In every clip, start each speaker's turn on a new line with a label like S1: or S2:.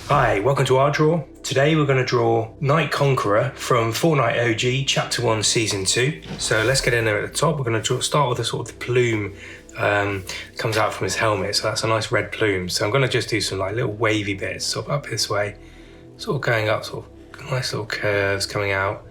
S1: Hi, welcome to our draw. Today we're going to draw Knight Conqueror from Fortnite OG Chapter 1 Season 2. So let's get in there at the top. We're going to start with a sort of the plume comes out from his helmet. So that's a nice red plume. So I'm going to just do some like little wavy bits sort of up this way, sort of going up, sort of nice little curves coming out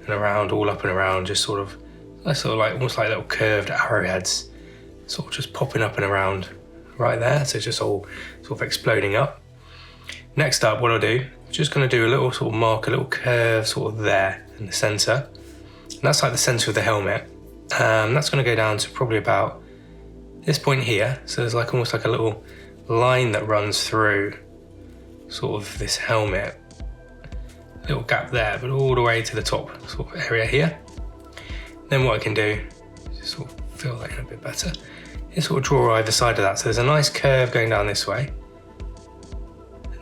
S1: and around, all up and around, just sort of nice little like almost like little curved arrowheads, sort of just popping up and around right there. So just all sort of exploding up. Next up, what I'll do, just going to do a little sort of mark, a little curve sort of there in the centre. And that's like the centre of the helmet. That's going to go down to probably about this point here. So there's like almost like a little line that runs through sort of this helmet. Little gap there, but all the way to the top sort of area here. Then what I can do, just sort of fill that in a bit better, is sort of draw either side of that. So there's a nice curve going down this way.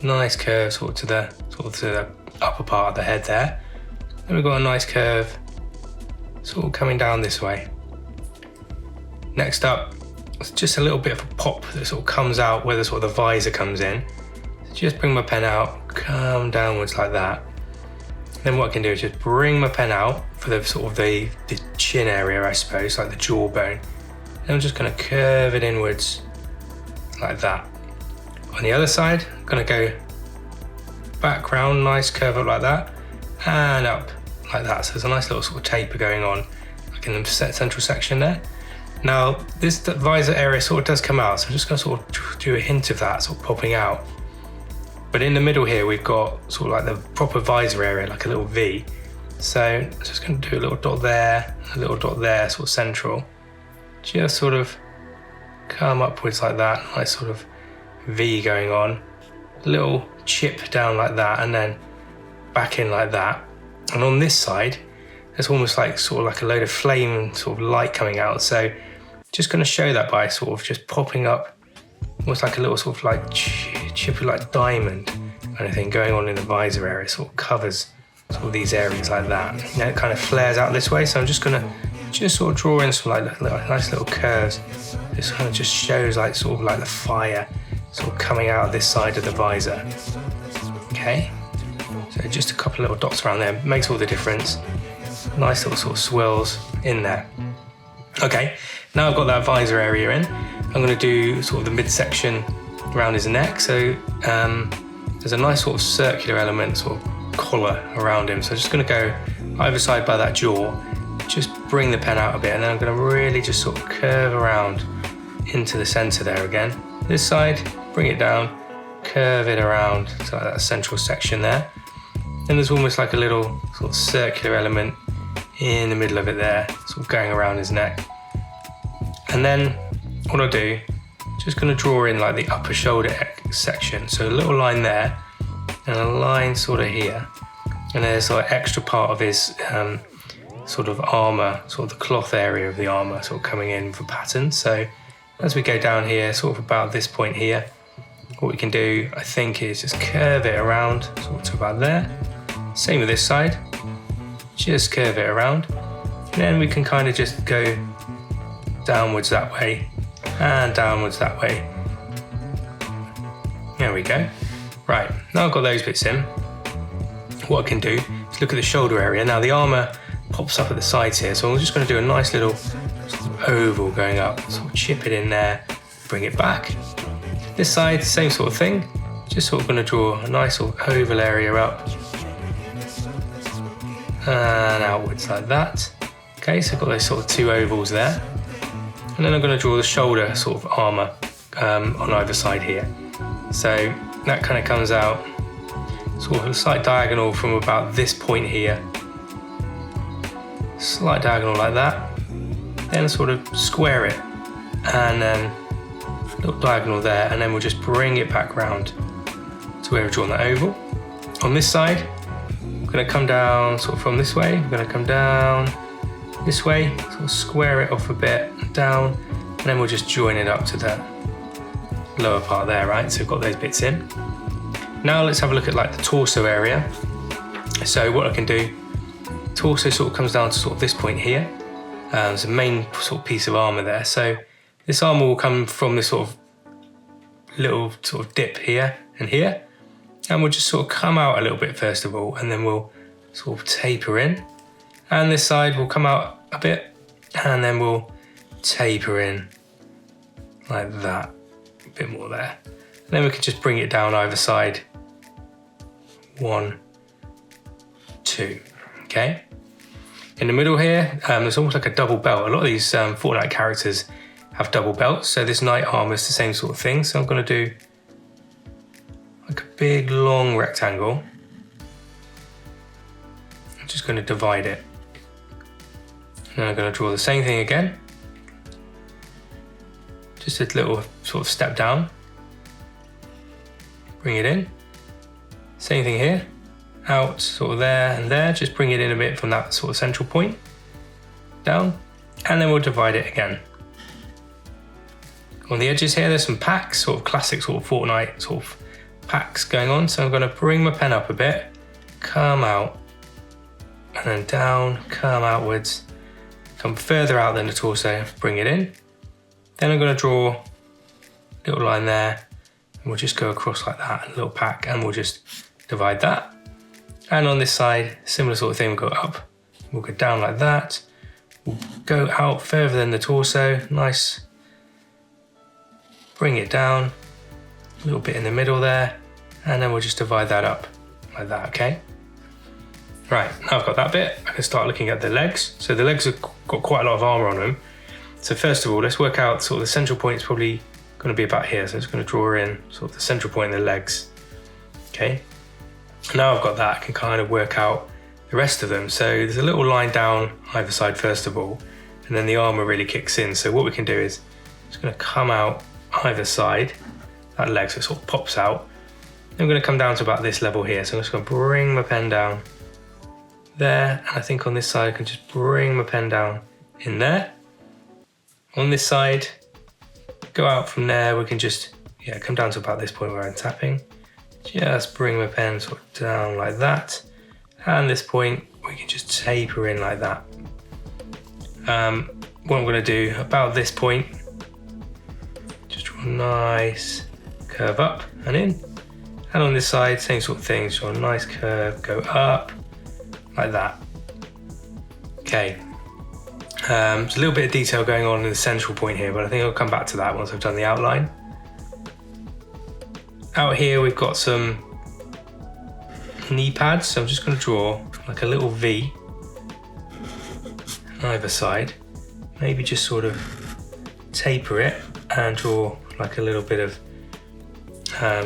S1: Nice curve sort of to the upper part of the head there. Then we've got a nice curve sort of coming down this way. Next up, it's just a little bit of a pop that sort of comes out where the sort of the visor comes in. So just bring my pen out, come downwards like that. Then what I can do is just bring my pen out for the sort of the chin area, I suppose, like the jawbone. And I'm just going to curve it inwards like that. On the other side, I'm going to go back round, nice curve up like that, and up like that. So there's a nice little sort of taper going on, like in the central section there. Now, this visor area sort of does come out, so I'm just going to sort of do a hint of that sort of popping out. But in the middle here, we've got sort of like the proper visor area, like a little V. So I'm just going to do a little dot there, a little dot there, sort of central. Just sort of come upwards like that, nice sort of V going on, a little chip down like that, and then back in like that. And on this side, there's almost like sort of like a load of flame sort of light coming out. So just going to show that by sort of just popping up, almost like a little sort of like chippy like diamond kind of thing going on in the visor area, sort of covers sort of these areas like that. You know, it kind of flares out this way. So I'm just going to just sort of draw in some like nice little curves. This kind of just shows like sort of like the fire sort of coming out of this side of the visor. Okay, so just a couple of little dots around there makes all the difference. Nice little sort of swirls in there. Okay, now I've got that visor area in, I'm going to do sort of the midsection around his neck. So there's a nice sort of circular element, sort of collar around him. So I'm just going to go either side by that jaw, just bring the pen out a bit, and then I'm going to really just sort of curve around into the center there again. This side, bring it down, curve it around to like that central section there. Then there's almost like a little sort of circular element in the middle of it there, sort of going around his neck. And then what I'll do, just going to draw in like the upper shoulder section. So a little line there, and a line sort of here. And there's like extra part of his sort of armor, sort of the cloth area of the armor sort of coming in for pattern. So as we go down here, sort of about this point here, what we can do, I think, is just curve it around, sort of to about there. Same with this side, just curve it around. And then we can kind of just go downwards that way and downwards that way. There we go. Right, now I've got those bits in. What I can do is look at the shoulder area. Now the armor pops up at the sides here, so I'm just going to do a nice little sort of oval going up, sort of chip it in there, bring it back. This side, same sort of thing, just sort of going to draw a nice sort of oval area up and outwards like that. Okay, so I've got those sort of two ovals there, and then I'm going to draw the shoulder sort of armour on either side here. So that kind of comes out sort of a slight diagonal from about this point here, slight diagonal like that, then sort of square it, and then a little diagonal there, and then we'll just bring it back round to where we've drawn that oval. On this side, we're going to come down sort of from this way, we're going to come down this way, sort of square it off a bit, down, and then we'll just join it up to the lower part there, right? So we've got those bits in. Now let's have a look at like the torso area. So what I can do, torso sort of comes down to sort of this point here. There's a main sort of piece of armour there. So this armour will come from this sort of little sort of dip here and here. And we'll just sort of come out a little bit first of all, and then we'll sort of taper in. And this side will come out a bit, and then we'll taper in like that, a bit more there. And then we can just bring it down either side. 1, 2, okay? In the middle here, there's almost like a double belt. A lot of these Fortnite characters have double belts, so this knight armor is the same sort of thing. So I'm gonna do like a big long rectangle. I'm just gonna divide it. And then I'm gonna draw the same thing again. Just a little sort of step down. Bring it in. Same thing here. Out, sort of there and there. Just bring it in a bit from that sort of central point. Down. And then we'll divide it again. On the edges here, there's some packs, sort of classic sort of Fortnite sort of packs going on. So I'm gonna bring my pen up a bit, come out, and then down, come outwards, come further out than the torso, bring it in. Then I'm gonna draw a little line there, and we'll just go across like that, a little pack, and we'll just divide that. And on this side, similar sort of thing, we'll go up, we'll go down like that. We'll go out further than the torso, nice. Bring it down, a little bit in the middle there, and then we'll just divide that up like that, okay? Right, now I've got that bit, I can start looking at the legs. So the legs have got quite a lot of armor on them. So first of all, let's work out sort of the central point is probably gonna be about here. So I'm just gonna draw in sort of the central point in the legs, okay? Now I've got that, I can kind of work out the rest of them. So there's a little line down either side first of all, and then the armor really kicks in. So what we can do is, just gonna come out either side, that leg, so it sort of pops out. Then I'm gonna come down to about this level here. So I'm just gonna bring my pen down there. And I think on this side, I can just bring my pen down in there. On this side, go out from there, we can just, come down to about this point where I'm tapping. Just bring my pen sort of down like that. And this point, we can just taper in like that. What I'm gonna do about this point, just draw a nice curve up and in. And on this side, same sort of thing, draw a nice curve, go up, like that. Okay. There's a little bit of detail going on in the central point here, but I think I'll come back to that once I've done the outline. Out here we've got some knee pads, so I'm just going to draw like a little V on either side. Maybe just sort of taper it and draw like a little bit of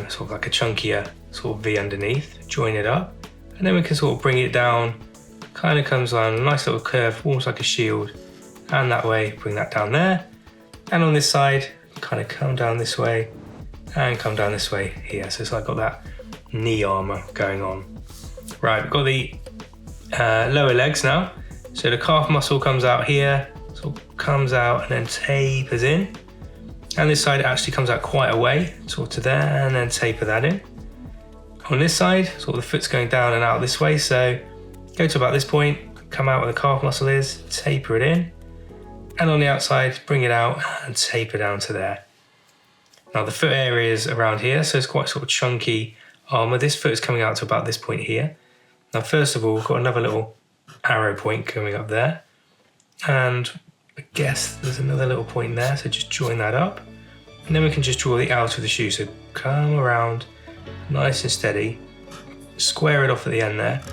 S1: sort of like a chunkier sort of V underneath, join it up, and then we can sort of bring it down, kind of comes on a nice little curve, almost like a shield, and that way bring that down there. And on this side, kind of come down this way and come down this way here. So it's like got that knee armor going on. Right, we've got the lower legs now. So the calf muscle comes out here, sort of comes out and then tapers in. And this side actually comes out quite a way, sort of to there, and then taper that in. On this side, sort of the foot's going down and out this way. So go to about this point, come out where the calf muscle is, taper it in. And on the outside, bring it out and taper down to there. Now the foot area is around here, so it's quite sort of chunky armor. This foot is coming out to about this point here. Now first of all, we've got another little arrow point coming up there. And I guess there's another little point there, so just join that up. And then we can just draw the outer of the shoe. So come around, nice and steady, square it off at the end there.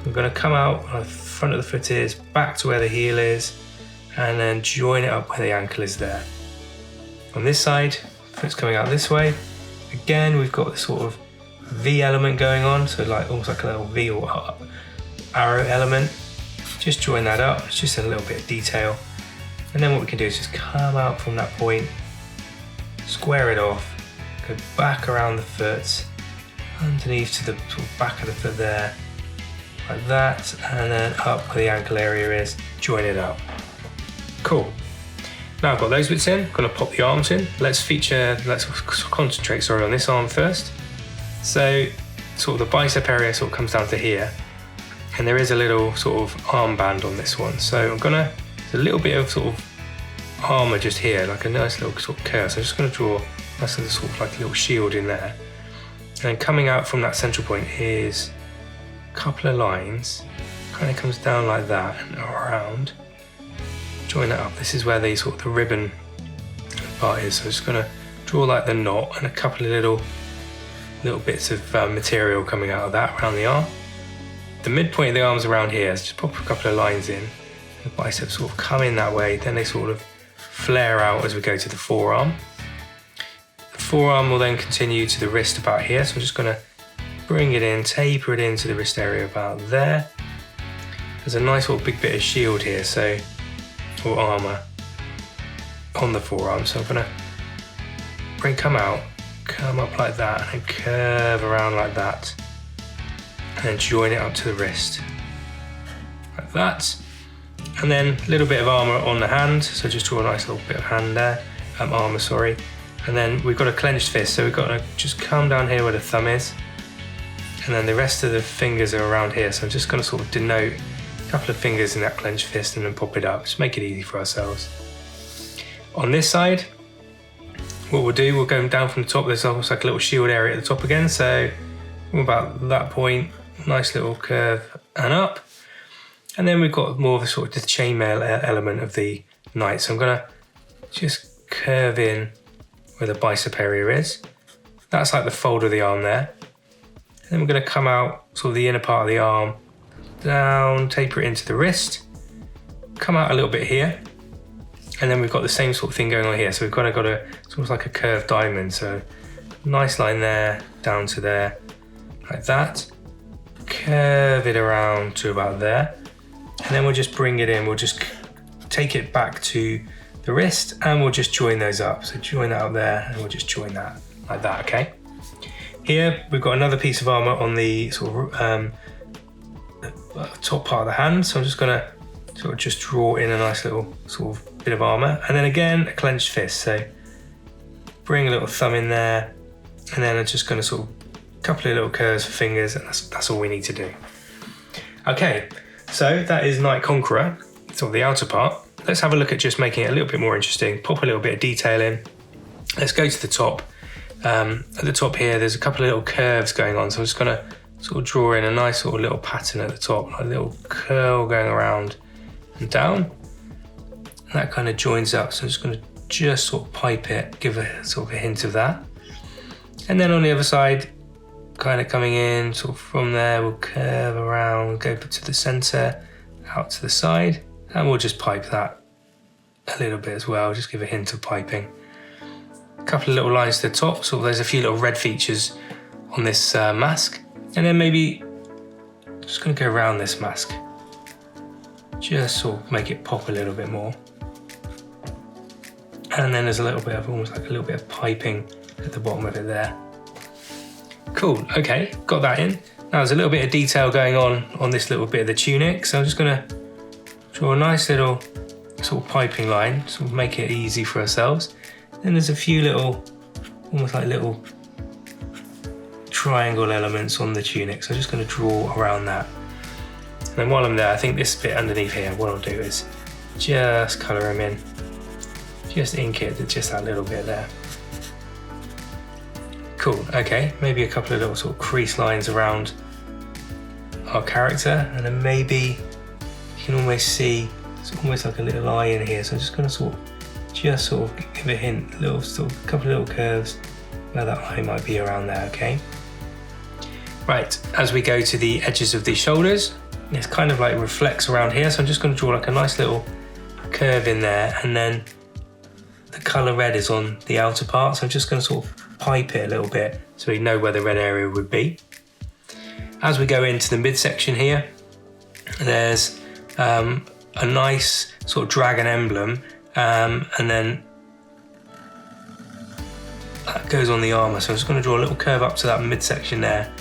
S1: We're gonna come out where the front of the foot is, back to where the heel is, and then join it up where the ankle is there. On this side, foot's coming out this way. Again, we've got this sort of V element going on, so like almost like a little V or arrow element. Just join that up, it's just a little bit of detail. And then what we can do is just come out from that point, square it off, go back around the foot, underneath to the sort of back of the foot there, like that, and then up where the ankle area is, join it up. Cool. Now I've got those bits in, I'm gonna pop the arms in. Let's concentrate on this arm first. So sort of the bicep area sort of comes down to here, and there is a little sort of armband on this one. So I'm gonna, there's a little bit of sort of armor just here, like a nice little sort of curve. So I'm just gonna draw a nice little sort of like a little shield in there. And coming out from that central point is a couple of lines, kind of comes down like that and around. Join that up. This is where the sort of the ribbon part is. So I'm just gonna draw like the knot and a couple of little bits of material coming out of that around the arm. The midpoint of the arm's around here, so just pop a couple of lines in. The biceps sort of come in that way, then they sort of flare out as we go to the forearm. The forearm will then continue to the wrist about here, so I'm just gonna bring it in, taper it into the wrist area about there. There's a nice little big bit of shield here, so, or armour on the forearm, so I'm gonna come up like that and curve around like that and then join it up to the wrist like that, and then a little bit of armour on the hand, so just draw a nice little bit of hand there, armour, sorry, and then we've got a clenched fist, so we've got to just come down here where the thumb is, and then the rest of the fingers are around here, so I'm just going to sort of denote a couple of fingers in that clenched fist and then pop it up, just make it easy for ourselves. On this side, what we'll do, we'll go down from the top, there's almost like a little shield area at the top again, so from about that point, nice little curve and up. And then we've got more of a sort of the chainmail element of the knight, so I'm gonna just curve in where the bicep area is. That's like the fold of the arm there. And then we're gonna come out sort of the inner part of the arm, down, taper it into the wrist, come out a little bit here, and then we've got the same sort of thing going on here. So we've got it's almost like a curved diamond. So nice line there, down to there, like that. Curve it around to about there. And then we'll just bring it in. We'll just take it back to the wrist and we'll just join those up. So join that up there and we'll just join that like that, okay? Here, we've got another piece of armor on the sort of top part of the hand. So I'm just gonna sort of just draw in a nice little sort of bit of armor, and then again a clenched fist, so bring a little thumb in there, and then I'm just going to sort of a couple of little curves for fingers, and that's all we need to do. Okay, so that is Knight Conqueror, sort of the outer part. Let's have a look at just making it a little bit more interesting, pop a little bit of detail in. Let's go to the top. At the top here there's a couple of little curves going on, so I'm just going to sort of draw in a nice sort of little pattern at the top, like a little curl going around and down. That kind of joins up, so I'm just going to sort of pipe it, give a sort of a hint of that. And then on the other side, kind of coming in, sort of from there, we'll curve around, go to the center, out to the side, and we'll just pipe that a little bit as well, just give a hint of piping. A couple of little lines to the top, so there's a few little red features on this mask. And then maybe, just going to go around this mask, just sort of make it pop a little bit more. And then there's a little bit of, almost like a little bit of piping at the bottom of it there. Cool, okay, got that in. Now there's a little bit of detail going on this little bit of the tunic, so I'm just gonna draw a nice little sort of piping line, sort of make it easy for ourselves. Then there's a few little, almost like little triangle elements on the tunic, so I'm just gonna draw around that. And then while I'm there, I think this bit underneath here, what I'll do is just colour them in. Just ink it to just that little bit there. Cool, okay, maybe a couple of little sort of crease lines around our character, and then maybe you can almost see, it's almost like a little eye in here, so I'm just gonna sort of give a hint, little sort of couple of little curves where that eye might be around there, okay? Right, as we go to the edges of the shoulders, it's kind of like reflects around here, so I'm just gonna draw like a nice little curve in there, and then the colour red is on the outer part, so I'm just going to sort of pipe it a little bit so we know where the red area would be. As we go into the midsection here, there's a nice sort of dragon emblem, and then that goes on the armour, so I'm just going to draw a little curve up to that midsection there,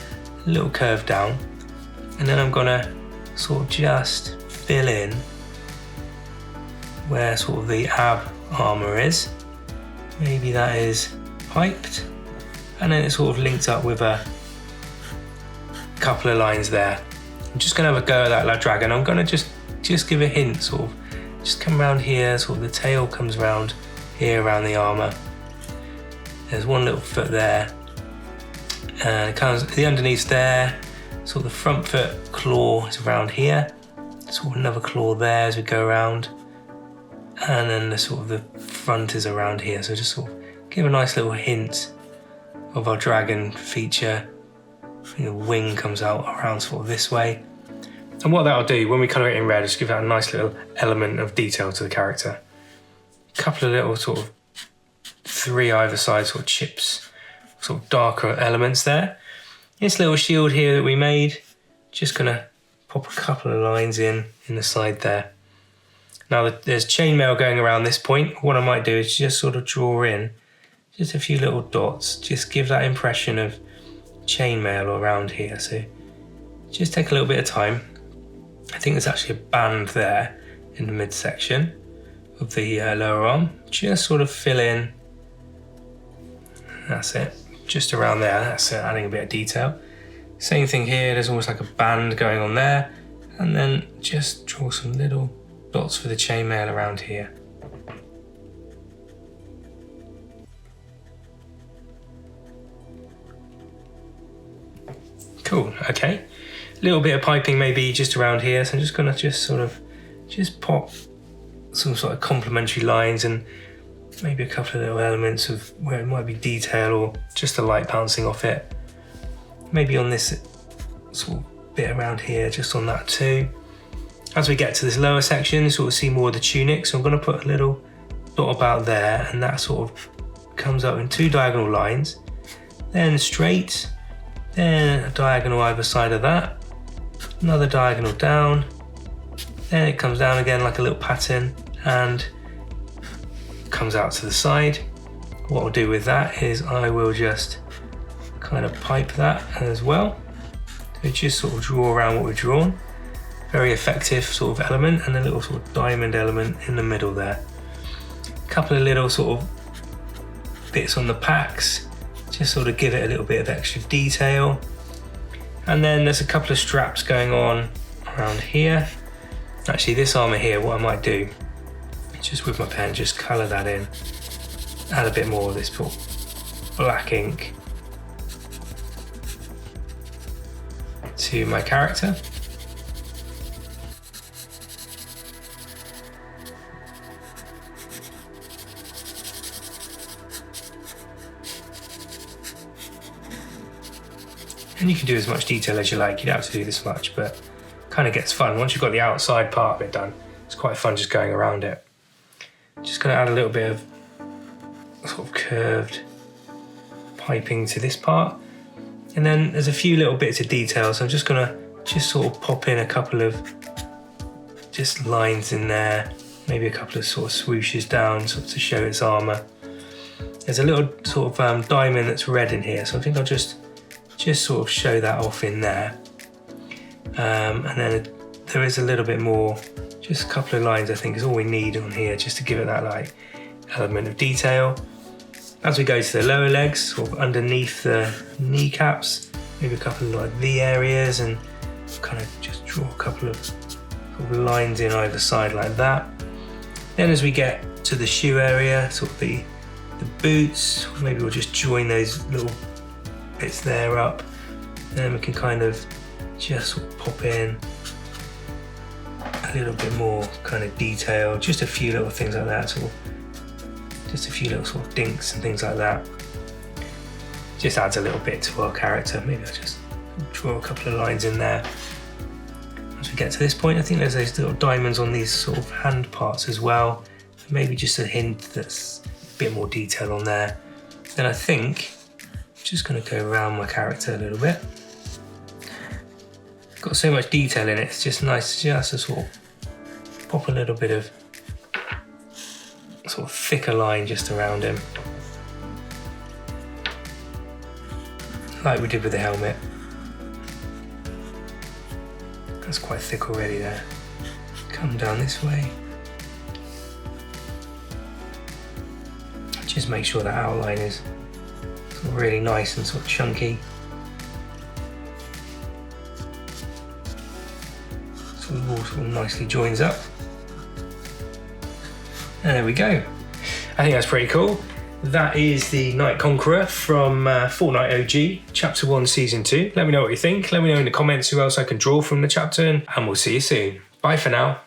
S1: a little curve down, and then I'm going to sort of just fill in where sort of the ab armour is. Maybe that is piped, and then it's sort of linked up with a couple of lines there. I'm just going to have a go at that dragon. I'm going to just give a hint, sort of just come around here, sort of the tail comes around here around the armour. There's one little foot there, And the underneath there, sort of the front foot claw is around here. Sort of another claw there as we go around. And then the sort of the front is around here. So just sort of give a nice little hint of our dragon feature. The wing comes out around sort of this way. And what that'll do, when we colour it in red, is give that a nice little element of detail to the character. A couple of little sort of 3 either side sort of chips, sort of darker elements there. This little shield here that we made, just gonna pop a couple of lines in the side there. Now there's chainmail going around this point. What I might do is just sort of draw in just a few little dots, just give that impression of chainmail around here. So just take a little bit of time. I think there's actually a band there in the midsection of the lower arm. Just sort of fill in. That's it. Just around there. That's it, adding a bit of detail. Same thing here. There's almost like a band going on there. And then just draw some little dots for the chainmail around here. Cool, okay. A little bit of piping maybe just around here. So I'm just gonna just pop some sort of complementary lines and maybe a couple of little elements of where it might be detail or just the light bouncing off it. Maybe on this sort of bit around here, just on that too. As we get to this lower section, sort of see more of the tunic. So I'm gonna put a little dot about there, and that sort of comes up in 2 diagonal lines, then straight, then a diagonal either side of that, another diagonal down, then it comes down again like a little pattern and comes out to the side. What I'll do with that is I will just kind of pipe that as well. So just sort of draw around what we've drawn. Very effective sort of element, and a little sort of diamond element in the middle there. A couple of little sort of bits on the packs, just sort of give it a little bit of extra detail. And then there's a couple of straps going on around here. Actually, this armor here, what I might do, just with my pen, just colour that in. Add a bit more of this sort of black ink to my character. And you can do as much detail as you like. You don't have to do this much, but kind of gets fun. Once you've got the outside part of it done, it's quite fun just going around it. Just gonna add a little bit of sort of curved piping to this part. And then there's a few little bits of detail. So I'm just gonna sort of pop in a couple of just lines in there, maybe a couple of sort of swooshes down sort of to show its armor. There's a little sort of diamond that's red in here. So I think I'll just sort of show that off in there. And then there is a little bit more, just a couple of lines I think is all we need on here just to give it that like element of detail. As we go to the lower legs, sort of underneath the kneecaps, maybe a couple of like V areas, and kind of just draw a couple of sort of lines in either side like that. Then as we get to the shoe area, sort of the boots, maybe we'll just join those little bits there up. Then we can kind of just sort of pop in a little bit more kind of detail, just a few little things like that, sort of, just a few little sort of dinks and things like that. Just adds a little bit to our character. Maybe I'll just draw a couple of lines in there. As we get to this point, I think there's those little diamonds on these sort of hand parts as well. Maybe just a hint that's a bit more detail on there. Then I think I'm just going to go around my character a little bit. Got so much detail in it, it's just nice just to sort of pop a little bit of sort of thicker line just around him, like we did with the helmet. That's quite thick already there. Come down this way. Just make sure that outline is sort of really nice and sort of chunky. So it all sort of nicely joins up. And there we go. I think that's pretty cool. that is the Knight Conqueror from Fortnite OG, Chapter 1, Season 2. Let me know what you think. Let me know in the comments who else I can draw from the chapter, and we'll see you soon. Bye for now.